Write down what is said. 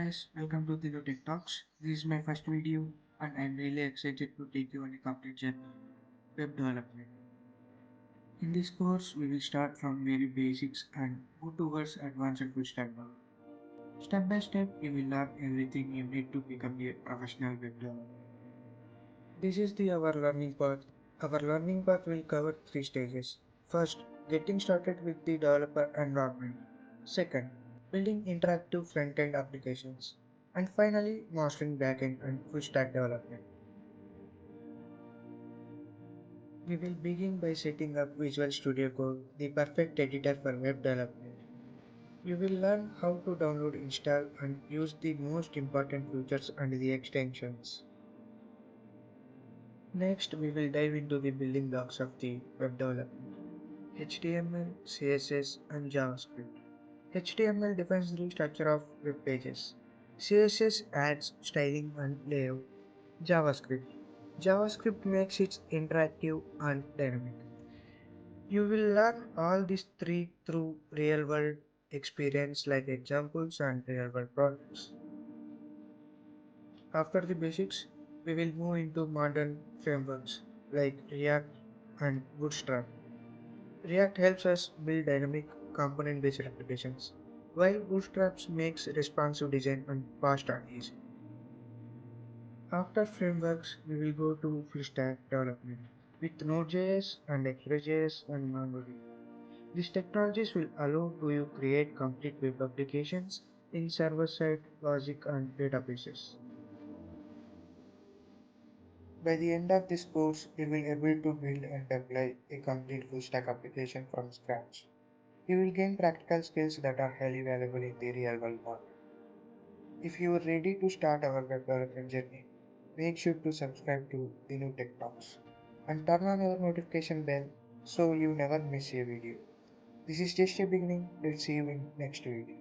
guys, welcome to the Tech Talks. This is my first video and I'm really excited to take you on a complete journey web development. In this course, we will start from very basics and move towards advanced full stack development. Step by step, you will learn everything you need to become a professional web developer. This is our learning path. Our learning path will cover three stages. First, getting started with the developer environment. Second, building interactive front-end applications. And finally, mastering backend and full stack development. We will begin by setting up Visual Studio Code, the perfect editor for web development. You will learn how to download, install, and use the most important features and the extensions. Next, we will dive into the building blocks of the web development. HTML, CSS, and JavaScript. HTML defines the structure of web pages. CSS adds styling and layout. JavaScript. JavaScript makes it interactive and dynamic. You will learn all these three through real world experience like examples and real world projects. After the basics, we will move into modern frameworks like React and Bootstrap. React helps us build dynamic component-based applications, while Bootstrap makes responsive design and fast and easy. After frameworks, we will go to full stack development with Node.js and Express.js and MongoDB. These technologies will allow you to create complete web applications in server-side logic and databases. By the end of this course, you will be able to build and deploy a complete full stack application from scratch. You will gain practical skills that are highly valuable in the real world market. If you are ready to start our web development journey, make sure to subscribe to the new Tech Talks and turn on your notification bell so you never miss a video. This is just a beginning. Let's see you in next video.